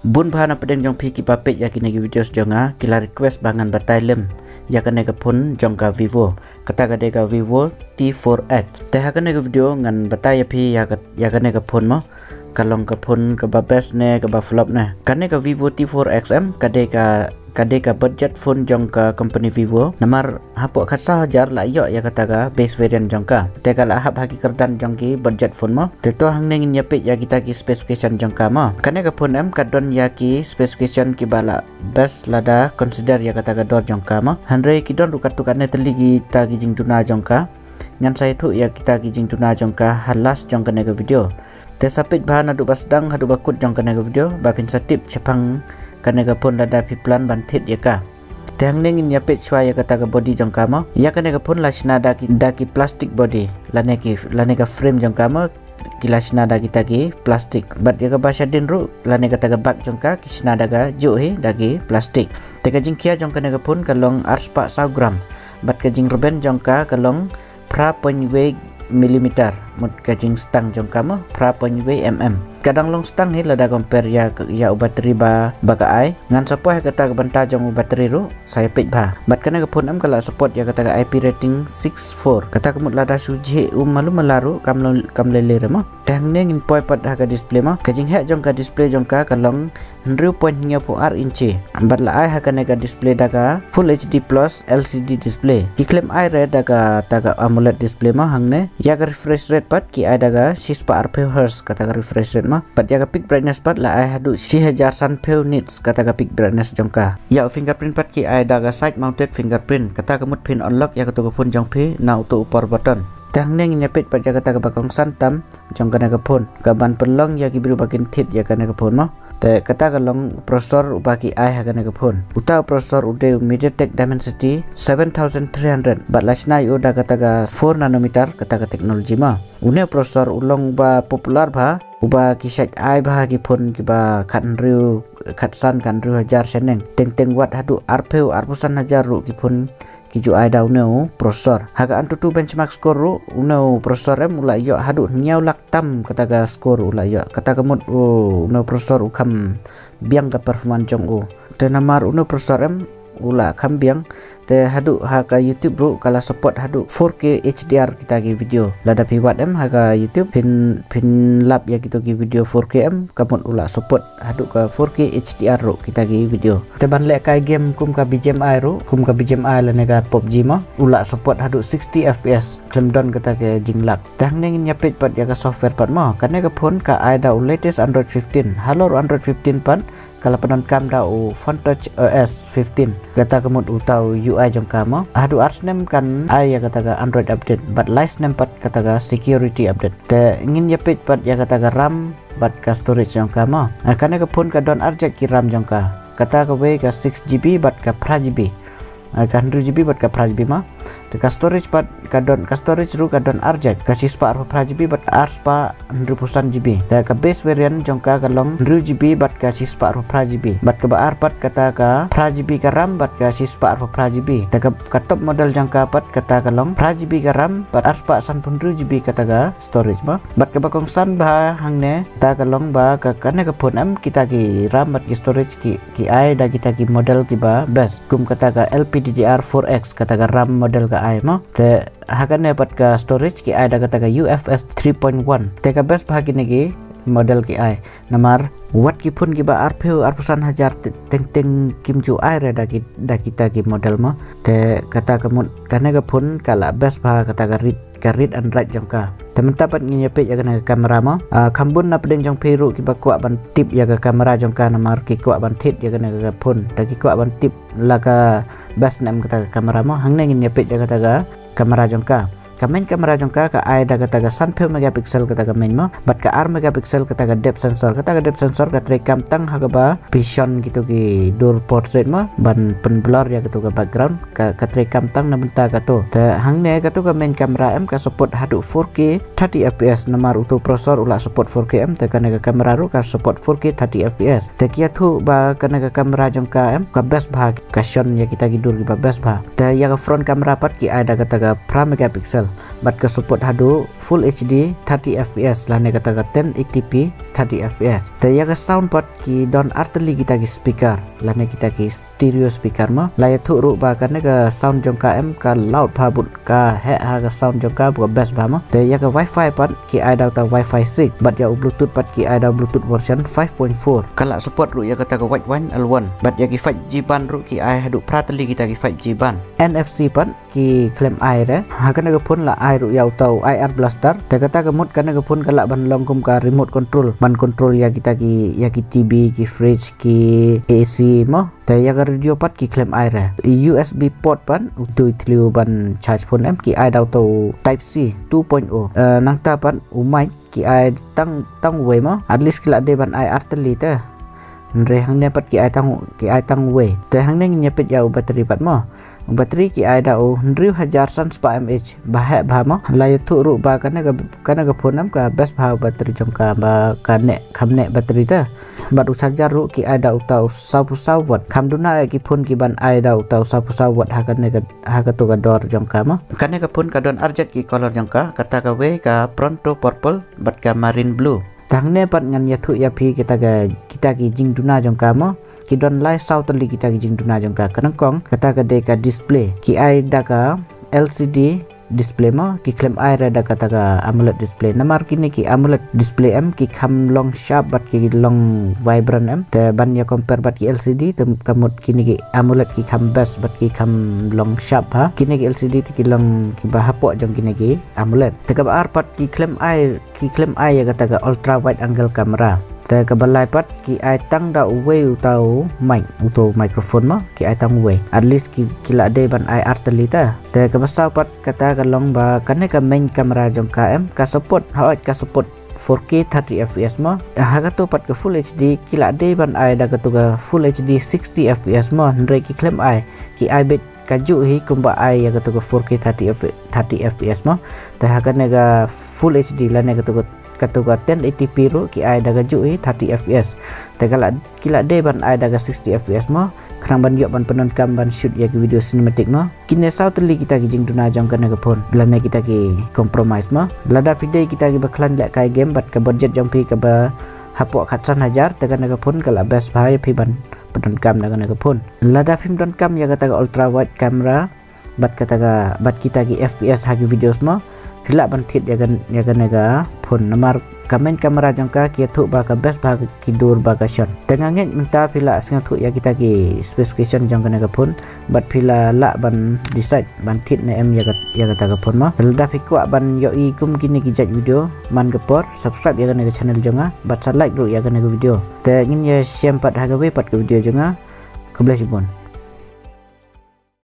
bun bahana pedeng jong pi ki papet ya kini video sejonga kila request bangan batai lem ya kene ke pun jongka Vivo kata kade ka Vivo T4X teh kene ke video ngan batai pi ya kene ke pun mo kalong ke pun ke babes ne ke ba flop ne kane ke Vivo T4XM kade ka budget phone jongka company Vivo namar hapo khatsa hajar la yo ya kata ka base variant jongka te kala hap haki kerdan jongki budget phone mo te to hang neng nyapit ya kita ki specification jongka mo kane ka phone em kadon ya ki specification ki bala best lada consider ya kata ka dor jongka mo hanre ki don rukat tukane teligi ta ki jing tuna jongka ngan sai thu ya kita ki jing tuna jongka halas jongka ne ka video te sapit bahan adu basdang hadu bakut jongka ne ka video bapin satip chapang kane ka pun lada pi plan bantit ya ka teng neng in yapet chwa ya kata ka body jongka mo ya kane ka pun lasna da ki plastic body lane ka frame jongka mo kilasna da kita ki plastic bat ya ka basha din ru lane kata ka bak jongka kisna da ka jo he da ki plastic te ka jingkia jongka ne ka pun kalong arspa 100 gram bat ka jing ruben jongka kalong pra ponwe milimeter mut ka jing stang jongka mo pra ponwe kadang long stang ni lada compare ya bateri ba ka ai ngan support ya kata banta jong bateri ru saya pit ba bat kana ka phone am kala support ya kata IP rating 64 kata kemut lada suji malu melaru kam lele mo tang ne ngin poi pat ha ka display ma ka jing he jong ka display jong ka kalong 0.4 inci bat la ai ha kana ka display daga full HD plus LCD display ki claim ai red daga AMOLED display ma hangne ya ka refresh rate pat ki ai daga 6 Hz kata ka refresh rate pat ya ka peak brightness pat la ai hadu 1000 sanpeu nits kata ka peak brightness jongka ya fingerprint pat ki ai daga side mounted fingerprint kata ka mut pin unlock ya ka to phone jong phi na auto upor button tang neng nyapit pat ya kata ka bakong santam jongka na ka phone ka ban pelong ya ki biru bakin thit ya kana ka phone mo te kata ka long processor ubaki ai ha kana ka phone uta processor ude MediaTek Dimensity 7300 bat lasna yo da kata ka 4 nanometer kata ka teknologi ma une processor ulong ba popular ba uba kisat ai bah ki phone ki ba khatsan kan ru hajar seneng teng watt hadu arpeu arpusan hajar ru ki phone ki ju ai da uneu processor haga antutu benchmark score ru uneu processor em ula yo hadu nyau lak tam kata ga score ula yo kata ka mut uneu processor ukam biang ka performance jong te namar uneu processor em ula kham biang te hadu haga YouTube bro kala support hadu 4K HDR kita ki video lada pi watt em haga YouTube pin lab ya gitu ki video 4K em kamun ula support hadu ka 4K HDR ro kita ki video te ban le kai game kum ka BGMI ro kum ka BGMI la nega PUBG ma ula support hadu 60 FPS claim down kata ke jinglat tang neng nyapit pat ya ka software pat ma kane ka phone ka ai da latest Android 15 halo Android 15 pat kalau penon kam da Phone Touch OS 15 kata kemut utau UI jongka mo hadu arsnem kan ai ya kata ka Android update but license nem pat kata ka security update te ingin yapit pat ya kata ka RAM bat ka storage jongka mo kana ka phone ka don arjek ki RAM jongka kata ka we ka 6GB bat ka 4GB ka 100GB bat ka 4GB ma te ka storage pat ka don ka storage ru ka don arjek ka 4GB bat arspa 100GB te ka base variant jongka ka long 100GB bat ka 4GB bat ka ba pat kata ka 4GB ka RAM bat ka 4GB te ka top model jongka pat kata ka long 4GB ka RAM bat arspa 100GB kata ka storage ma bat ka bakong san ba hangne ta ka long ba ka kana ka phone am kita ki RAM bat ki storage ki ai da kita ki model ki ba best kum kata ka LPDDR4X kata ka RAM model ka ai mo te hakan dapat ka storage ki ai da kata ka UFS 3.1 te ka best bahagi negi model ki ai namar watt ki pun ki ba arpeu arpusan hajar teng kimju ai da kita ki model mo te kata ka mun kana ka pun kala best bah kata ka read and write jongka temen tapat nyepet ya kana kamera mo kambun na pedeng jong peru ki ba kuat ban tip ya ka kamera jongka namar ki kuat ban tip ya kana ka pun da ki kuat ban tip la ka best nam kata ka kamera mo hang neng nyepet ya kata ka kamera jongka kamen kamera jongka ka ai da kata ka 10 megapixel kata ka main mo bat ka 4 megapixel kata ka depth sensor ka terekam tang haga ba vision gitu ki door portrait mo ban pen blur ya gitu ka background ka terekam tang na benta ka to te hang ne ka to ka main kamera em ka support hadu 4K 30 fps namar utu processor ula support 4K em te kana ka kamera ru ka support 4K 30 fps te kia thu ba kana ka kamera jongka em ka best ba ka shot ya kita gidur ki ba best ba te ya ka front kamera pat ki ai da kata ka 4 megapixel bat ke support hadu full HD 30 fps lah ne kata 1080p 30 fps te ya ke sound pat ki don arteli kita ki speaker lah ne kita ki stereo speaker ma la ya thu ru ba kan ne ke sound jong ka em ka loud pha but ka he ha ke sound jong ka bu best ba ma te ya ke wifi pat ki ai dau ta wifi 6 bat ya bluetooth pat ki ai dau bluetooth version 5.4 kala support ru ya kata ke white one L1 bat ya ki 5G ban ru ki ai hadu prateli kita ki 5G ban NFC pat ki claim ai re ha kan ke pun la ai ru ya tau IR blaster te kata ke mut kan ke pun kala ban long kum ka remote control ban control ya kita ki TV ki fridge ki AC mo te ya ke radio pat ki claim ai re USB port pan tu tliu ban charge phone em ki ai dau tau type C 2.0 nang ta pan mic ki ai tang we mo at least kila de ban ai arteli te re hang ne pat ki ai tang we te hang ne nyepet ya bateri pat mo bateri ki ai dau 1000 mAh bah ba mo la tu ru ba kana ga phone am ka best ba bateri jong ka ba ka ne kham ne bateri ta bat charger ru ki ai dau tau 10 watt kham duna ki phone ki ban ai dau tau 10 watt ha ka to ga dor jong ka mo kana ga phone ka don arjet ki color jong ka kata ka we ka pronto purple bat ka marine blue tang ne pat ngan ya thu ya phi kita ki jing duna jong ka mo ki don lai sau tali kita ki jing duna jong ka kanang kong kata ka de ka display ki ai da ka LCD display mo ki claim ai ra da kata ka AMOLED display namar kini ki AMOLED display em ki kham long sharp bat ki long vibrant em te ban ya compare bat ki LCD te kamut kini ki AMOLED ki kham best bat ki kham long sharp ha kini ki LCD ki long ki bahapok jong kini ki AMOLED te ka ar pat ki claim ai ya kata ka ultra wide angle camera te ka balai pat ki ai tang da we utau mic uto microphone mo ki ai tang we at least ki la de ban ai arteli ta te ka basau pat kata ka long ba kan ka main camera jong ka em ka support 4K 30 fps mo ha ka to pat ka full HD ki la de ban ai da ka to ka full HD 60 fps mo re ki claim ai ki ai bet kaju hi kumba ai ya ka to ka 4K 30 fps mo te ha ka ne ga full HD la ne ka to katuga 1080p ru ki ai daga ju 30 fps tegala kila de ban ai daga 60 fps mo khrang ban yok ban penon kam ban shoot ya ki video cinematic mo kine sau teli kita ki jing duna jong kana ka phone lane kita ki compromise mo lada video kita ki baklan lek kai game bat ka budget jong pi ka ba hapok khatsan hajar tegana ka phone kala best bhai pi ban penon kam daga ka phone lada film don kam ya kata ultra wide camera bat kata bat kita ki fps hagi videos mo hila ban thit ya kan ga phone namar kamen kamera jangka ki thu ba ka best ba ki dur ba ka shot tengah nget minta pila sing thu ya kita ki specification jangka ga phone bat pila la ban decide ban thit ne em ya kata ga phone ma telda fikwa ban yo i kum kini ki jat video man gapor subscribe ya kan ga channel jonga bat sa like ru ya kan ga video te ngin ya share pat ha ga we pat ga video jonga keblesibon